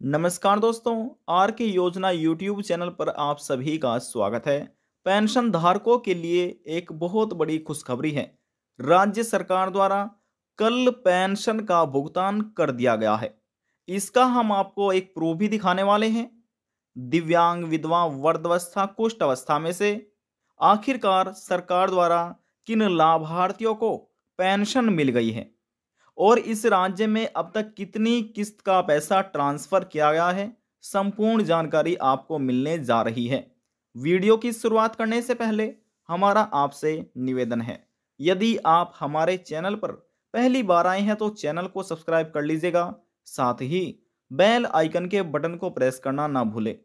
नमस्कार दोस्तों। आर के योजना यूट्यूब चैनल पर आप सभी का स्वागत है। पेंशन धारकों के लिए एक बहुत बड़ी खुशखबरी है। राज्य सरकार द्वारा कल पेंशन का भुगतान कर दिया गया है। इसका हम आपको एक प्रूफ भी दिखाने वाले हैं। दिव्यांग, विधवा, वृद्धावस्था, कुष्ठ अवस्था में से आखिरकार सरकार द्वारा किन लाभार्थियों को पेंशन मिल गई है और इस राज्य में अब तक कितनी किस्त का पैसा ट्रांसफर किया गया है, संपूर्ण जानकारी आपको मिलने जा रही है। वीडियो की शुरुआत करने से पहले हमारा आपसे निवेदन है, यदि आप हमारे चैनल पर पहली बार आए हैं तो चैनल को सब्सक्राइब कर लीजिएगा। साथ ही बेल आइकन के बटन को प्रेस करना ना भूलें,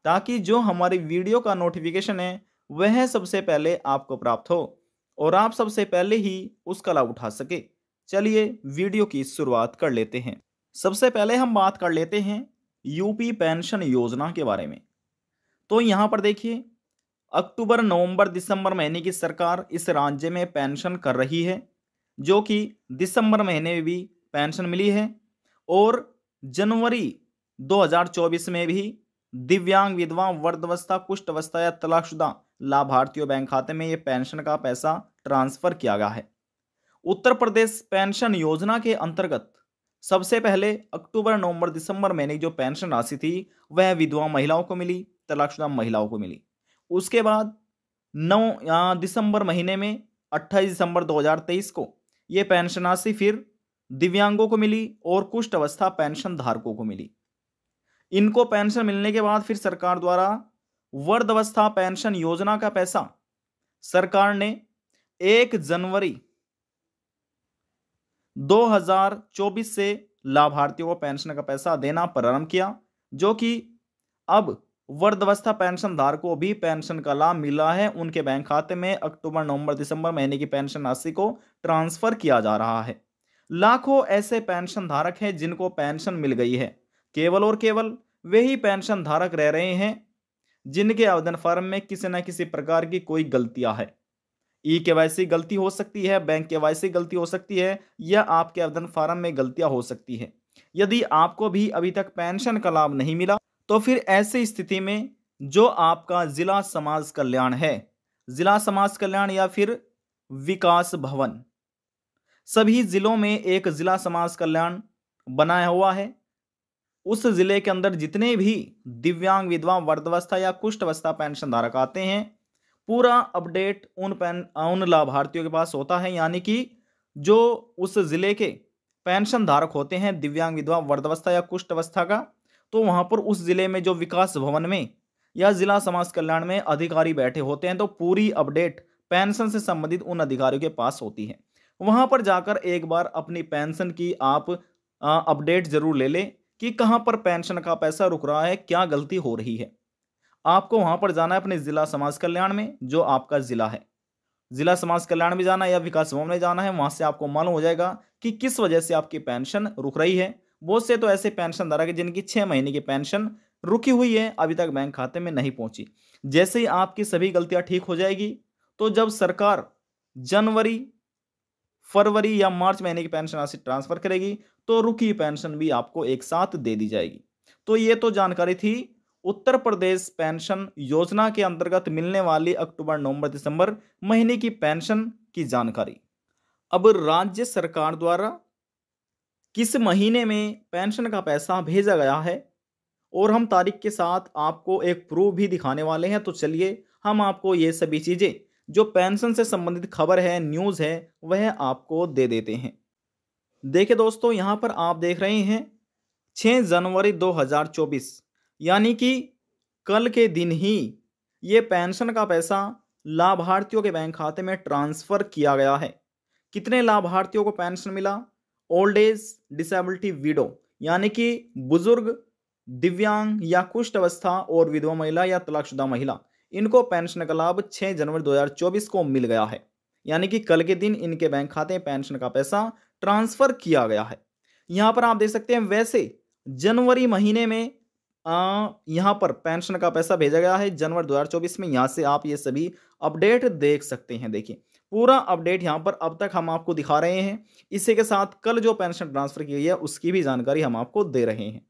ताकि जो हमारी वीडियो का नोटिफिकेशन है वह सबसे पहले आपको प्राप्त हो और आप सबसे पहले ही उसका लाभ उठा सके। चलिए वीडियो की शुरुआत कर लेते हैं। सबसे पहले हम बात कर लेते हैं यूपी पेंशन योजना के बारे में। तो यहाँ पर देखिए, अक्टूबर, नवंबर, दिसंबर महीने की सरकार इस राज्य में पेंशन कर रही है, जो कि दिसंबर महीने में भी पेंशन मिली है और जनवरी 2024 में भी दिव्यांग, विधवा, वृद्धावस्था, कुष्ठ अवस्था या तलाकशुदा लाभार्थियों बैंक खाते में ये पेंशन का पैसा ट्रांसफर किया गया है। उत्तर प्रदेश पेंशन योजना के अंतर्गत सबसे पहले अक्टूबर, नवंबर, दिसंबर महीने की जो पेंशन राशि थी वह विधवा महिलाओं को मिली, तलाकशुदा महिलाओं को मिली। उसके बाद 9 दिसंबर महीने में 28 दिसंबर 2023 को ये पेंशन राशि फिर दिव्यांगों को मिली और कुष्ठ अवस्था पेंशन धारकों को मिली। इनको पेंशन मिलने के बाद फिर सरकार द्वारा वृद्धावस्था पेंशन योजना का पैसा सरकार ने 1 जनवरी 2024 से लाभार्थियों को पेंशन का पैसा देना प्रारंभ किया, जो कि अब वृद्धावस्था पेंशन धारकों को भी पेंशन का लाभ मिला है। उनके बैंक खाते में अक्टूबर, नवंबर, दिसंबर महीने की पेंशन राशि को ट्रांसफर किया जा रहा है। लाखों ऐसे पेंशन धारक हैं जिनको पेंशन मिल गई है। केवल और केवल वही पेंशन धारक रह रहे हैं जिनके आवेदन फॉर्म में किसी न किसी प्रकार की कोई गलतियां है। ई केवाईसी गलती हो सकती है, बैंक केवाईसी गलती हो सकती है, या आपके आवेदन फॉर्म में गलतियां हो सकती है। यदि आपको भी अभी तक पेंशन का लाभ नहीं मिला तो फिर ऐसी स्थिति में जो आपका जिला समाज कल्याण है, जिला समाज कल्याण या फिर विकास भवन, सभी जिलों में एक जिला समाज कल्याण बनाया हुआ है। उस जिले के अंदर जितने भी दिव्यांग, विधवा, वृद्धावस्था या कुष्ठ अवस्था पेंशन धारक आते हैं, पूरा अपडेट उन लाभार्थियों के पास होता है। यानी कि जो उस जिले के पेंशन धारक होते हैं, दिव्यांग, विधवा, वृद्धावस्था या कुष्ठ अवस्था का, तो वहां पर उस जिले में जो विकास भवन में या जिला समाज कल्याण में अधिकारी बैठे होते हैं, तो पूरी अपडेट पेंशन से संबंधित उन अधिकारियों के पास होती है। वहां पर जाकर एक बार अपनी पेंशन की आप अपडेट जरूर ले लें कि कहां पर पेंशन का पैसा रुक रहा है, क्या गलती हो रही है। आपको वहां पर जाना है अपने जिला समाज कल्याण में, जो आपका जिला है। जिला समाज कल्याण में जाना या विकास भवन में जाना है, वहां से आपको मालूम हो जाएगा कि किस वजह से आपकी पेंशन रुक रही है। बहुत से तो ऐसे पेंशन धारक हैं जिनकी 6 महीने की पेंशन रुकी हुई है, अभी तक बैंक खाते में नहीं पहुंची। जैसे ही आपकी सभी गलतियां ठीक हो जाएगी, तो जब सरकार जनवरी, फरवरी या मार्च महीने की पेंशन राशि ट्रांसफर करेगी, तो रुकी पेंशन भी आपको एक साथ दे दी जाएगी। तो ये तो जानकारी थी उत्तर प्रदेश पेंशन योजना के अंतर्गत मिलने वाली अक्टूबर, नवंबर, दिसंबर महीने की पेंशन की जानकारी। अब राज्य सरकार द्वारा किस महीने में पेंशन का पैसा भेजा गया है और हम तारीख के साथ आपको एक प्रूफ भी दिखाने वाले हैं। तो चलिए हम आपको ये सभी चीजें जो पेंशन से संबंधित खबर है, न्यूज है, वह आपको दे देते हैं। देखिए दोस्तों, यहां पर आप देख रहे हैं 6 जनवरी 2024, यानी कि कल के दिन ही ये पेंशन का पैसा लाभार्थियों के बैंक खाते में ट्रांसफर किया गया है। कितने लाभार्थियों को पेंशन मिला? ओल्ड एज डिसेबिलिटी विडो, यानी कि बुजुर्ग, दिव्यांग या कुष्ठ अवस्था और विधवा महिला या तलाकशुदा महिला, इनको पेंशन का लाभ 6 जनवरी 2024 को मिल गया है। यानी कि कल के दिन इनके बैंक खाते में पेंशन का पैसा ट्रांसफर किया गया है। यहां पर आप देख सकते हैं, वैसे जनवरी महीने में यहां पर पेंशन का पैसा भेजा गया है जनवरी 2024 में। यहां से आप ये सभी अपडेट देख सकते हैं। देखिए पूरा अपडेट यहां पर अब तक हम आपको दिखा रहे हैं। इसी के साथ कल जो पेंशन ट्रांसफर की गई है उसकी भी जानकारी हम आपको दे रहे हैं।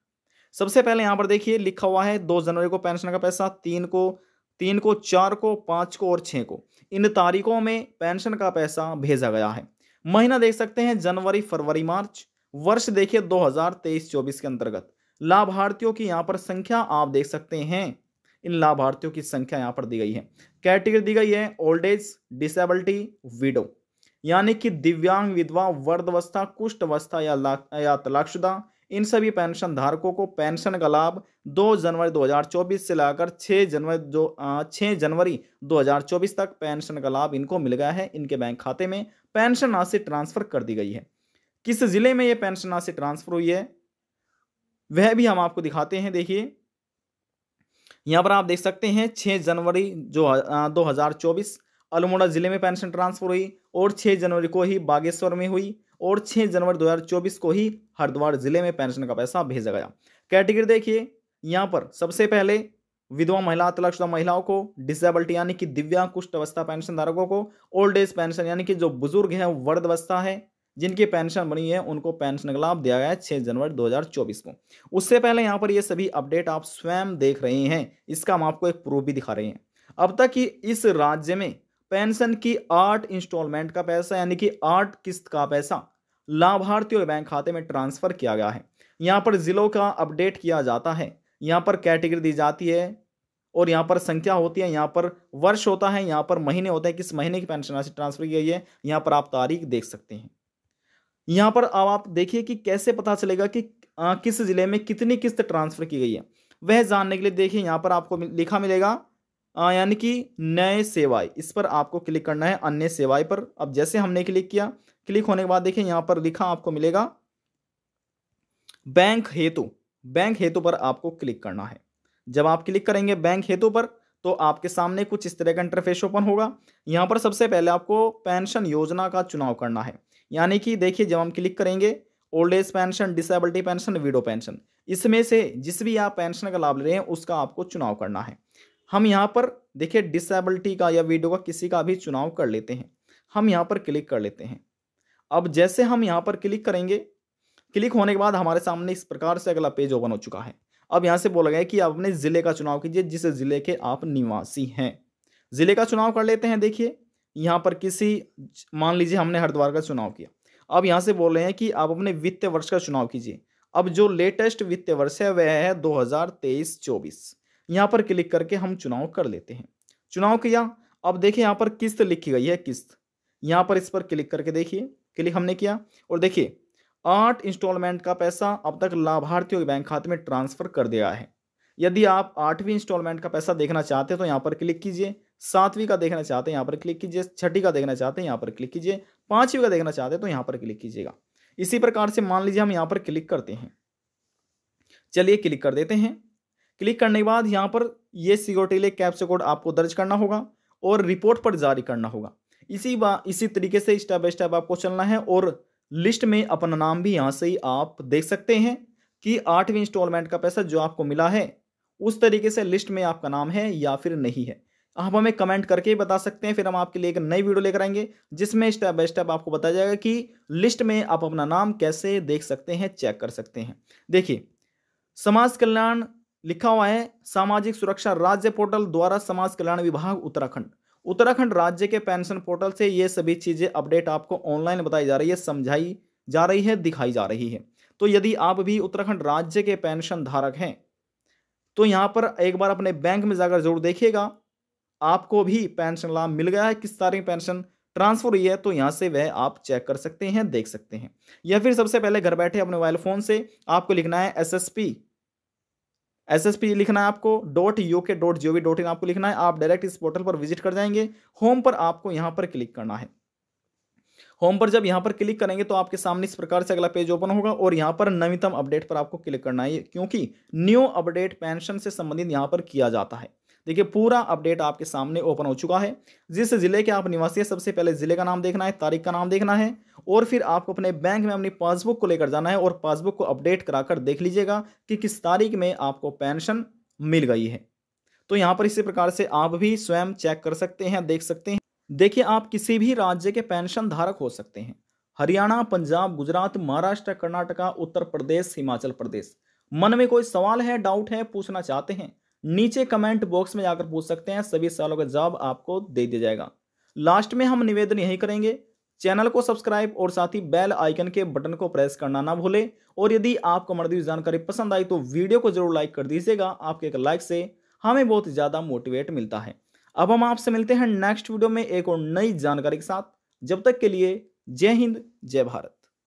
सबसे पहले यहाँ पर देखिए लिखा हुआ है 2 जनवरी को पेंशन का पैसा, 3 को, 4 को, 5 को और 6 को। इन तारीखों में पेंशन का पैसा भेजा गया है। महीना देख सकते हैं जनवरी, फरवरी, मार्च। वर्ष देखिए 2023-24 के अंतर्गत। लाभार्थियों की यहाँ पर संख्या आप देख सकते हैं। इन लाभार्थियों की संख्या यहाँ पर दी गई है। कैटेगरी दी गई है ओल्ड एज, डिसेबिलिटी, विडो, यानी कि दिव्यांग, विधवा, वृद्धावस्था, कुष्ठ अवस्था या तलाकशुदा। इन सभी पेंशन धारकों को पेंशन का लाभ 2 जनवरी 2024 से लाकर 6 जनवरी 2024 तक पेंशन का लाभ इनको मिल गया है। इनके बैंक खाते में पेंशन राशि ट्रांसफर कर दी गई है। किस जिले में ये पेंशन राशि ट्रांसफर हुई है वह भी हम आपको दिखाते हैं। देखिए यहां पर आप देख सकते हैं 6 जनवरी जो 2024 अल्मोड़ा जिले में पेंशन ट्रांसफर हुई और 6 जनवरी को ही बागेश्वर में हुई और 6 जनवरी 2024 को ही हरिद्वार जिले में पेंशन का पैसा भेजा गया। कैटेगरी देखिए यहां पर सबसे पहले विधवा महिला, तलाकशुदा महिलाओं को, डिसेबिलिटी यानी कि दिव्यांग, कुष्ठ अवस्था पेंशन धारकों को, ओल्ड एज पेंशन यानी कि जो बुजुर्ग है, वृद्धावस्था है, जिनकी पेंशन बनी है उनको पेंशन का लाभ दिया गया है 6 जनवरी 2024 को। उससे पहले यहाँ पर ये सभी अपडेट आप स्वयं देख रहे हैं, इसका हम आपको एक प्रूफ भी दिखा रहे हैं। अब तक ही इस राज्य में पेंशन की 8 इंस्टॉलमेंट का पैसा यानी कि 8 किस्त का पैसा लाभार्थियों के बैंक खाते में ट्रांसफर किया गया है। यहाँ पर जिलों का अपडेट किया जाता है, यहाँ पर कैटेगरी दी जाती है और यहाँ पर संख्या होती है, यहाँ पर वर्ष होता है, यहाँ पर महीने होते हैं, किस महीने की पेंशन राशि ट्रांसफर की गई है, यहाँ पर आप तारीख देख सकते हैं। यहाँ पर अब आप देखिए कि कैसे पता चलेगा कि किस जिले में कितनी किस्त ट्रांसफर की गई है। वह जानने के लिए देखिए यहाँ पर आपको लिखा मिलेगा यानी कि नए सेवाएं, इस पर आपको क्लिक करना है, अन्य सेवाएं पर। अब जैसे हमने क्लिक किया, क्लिक होने के बाद देखिए यहाँ पर लिखा आपको मिलेगा बैंक हेतु। बैंक हेतु पर आपको क्लिक करना है। जब आप क्लिक करेंगे बैंक हेतु पर तो आपके सामने कुछ इस तरह का इंटरफेस ओपन होगा। यहाँ पर सबसे पहले आपको पेंशन योजना का चुनाव करना है, यानी कि देखिए जब हम क्लिक करेंगे old age pension, disability pension, window pension, इसमें से जिस भी आप पेंशन का लाभ ले रहे हैं उसका आपको चुनाव करना है। हम यहाँ पर देखिए डिसेबिलिटी का या विडो का किसी का भी चुनाव कर लेते हैं। हम यहाँ पर क्लिक कर लेते हैं। अब जैसे हम यहाँ पर क्लिक करेंगे, क्लिक होने के बाद हमारे सामने इस प्रकार से अगला पेज ओपन हो चुका है। अब यहाँ से बोला गया है कि आप अपने जिले का चुनाव कीजिए जिस जिले के आप निवासी हैं। जिले का चुनाव कर लेते हैं। देखिए यहाँ पर मान लीजिए हमने हरिद्वार का चुनाव किया। अब यहाँ से बोल रहे हैं कि आप अपने वित्तीय वर्ष का चुनाव कीजिए। अब जो लेटेस्ट वित्तीय वर्ष है वह है 2023-24। यहाँ पर क्लिक करके हम चुनाव कर लेते हैं। चुनाव किया। अब देखिए यहाँ पर किस्त लिखी गई है, किस्त। यहाँ पर इस पर क्लिक करके देखिए, क्लिक हमने किया और देखिए 8 इंस्टॉलमेंट का पैसा अब तक लाभार्थियों के बैंक खाते में ट्रांसफर कर दिया है। यदि आप 8वीं इंस्टॉलमेंट का पैसा देखना चाहते हैं तो यहाँ पर क्लिक कीजिए, 7वीं का देखना चाहते हैं यहाँ पर क्लिक कीजिए, 6ठी का देखना चाहते हैं यहाँ पर क्लिक कीजिए, 5वीं का देखना चाहते हैं तो यहाँ पर क्लिक कीजिएगा। इसी प्रकार से मान लीजिए हम यहाँ पर क्लिक करते हैं। चलिए क्लिक कर देते हैं। क्लिक करने के बाद यहाँ पर ये सिक्योरिटी कैप्चा कोड आपको दर्ज करना होगा और रिपोर्ट पर जारी करना होगा। इसी तरीके से स्टेप बाय स्टेप आपको चलना है और लिस्ट में अपना नाम भी यहाँ से ही आप देख सकते हैं कि 8वीं इंस्टॉलमेंट का पैसा जो आपको मिला है उस तरीके से लिस्ट में आपका नाम है या फिर नहीं है। आप हमें कमेंट करके बता सकते हैं, फिर हम आपके लिए एक नई वीडियो लेकर आएंगे जिसमें स्टेप बाय स्टेप आपको बताया जाएगा कि लिस्ट में आप अपना नाम कैसे देख सकते हैं, चेक कर सकते हैं। देखिए समाज कल्याण लिखा हुआ है, सामाजिक सुरक्षा राज्य पोर्टल द्वारा समाज कल्याण विभाग उत्तराखंड राज्य के पेंशन पोर्टल से ये सभी चीजें अपडेट आपको ऑनलाइन बताई जा रही है, समझाई जा रही है, दिखाई जा रही है। तो यदि आप भी उत्तराखंड राज्य के पेंशन धारक हैं तो यहां पर एक बार अपने बैंक में जाकर जरूर देखिएगा आपको भी पेंशन लाभ मिल गया है, किस तारीख पेंशन ट्रांसफर हुई है, तो यहां से वह आप चेक कर सकते हैं, देख सकते हैं। या फिर सबसे पहले घर बैठे अपने मोबाइल फोन से आपको लिखना है SSP लिखना है आपको .uk.gov.in आपको लिखना है। आप डायरेक्ट इस पोर्टल पर विजिट कर जाएंगे। होम पर आपको यहां पर क्लिक करना है। होम पर जब यहां पर क्लिक करेंगे तो आपके सामने इस प्रकार से अगला पेज ओपन होगा और यहां पर नवीनतम अपडेट पर आपको क्लिक करना है, क्योंकि न्यू अपडेट पेंशन से संबंधित यहां पर किया जाता है। देखिए पूरा अपडेट आपके सामने ओपन हो चुका है। जिस जिले के आप निवासी हैं सबसे पहले जिले का नाम देखना है, तारीख का नाम देखना है और फिर आपको अपने बैंक में अपनी पासबुक को लेकर जाना है और पासबुक को अपडेट कराकर देख लीजिएगा कि किस तारीख में आपको पेंशन मिल गई है। तो यहाँ पर इसी प्रकार से आप भी स्वयं चेक कर सकते हैं, देख सकते हैं। देखिए आप किसी भी राज्य के पेंशन धारक हो सकते हैं। हरियाणा, पंजाब, गुजरात, महाराष्ट्र, कर्नाटका, उत्तर प्रदेश, हिमाचल प्रदेश, मन में कोई सवाल है, डाउट है, पूछना चाहते हैं, नीचे कमेंट बॉक्स में जाकर पूछ सकते हैं। सभी सवालों का जवाब आपको दे दिया जाएगा। लास्ट में हम निवेदन यही करेंगे, चैनल को सब्सक्राइब और साथ ही बेल आइकन के बटन को प्रेस करना ना भूलें। और यदि आपको हमारी दी जानकारी पसंद आई तो वीडियो को जरूर लाइक कर दीजिएगा। आपके एक लाइक से हमें बहुत ज़्यादा मोटिवेट मिलता है। अब हम आपसे मिलते हैं नेक्स्ट वीडियो में एक और नई जानकारी के साथ। जब तक के लिए जय हिंद, जय भारत।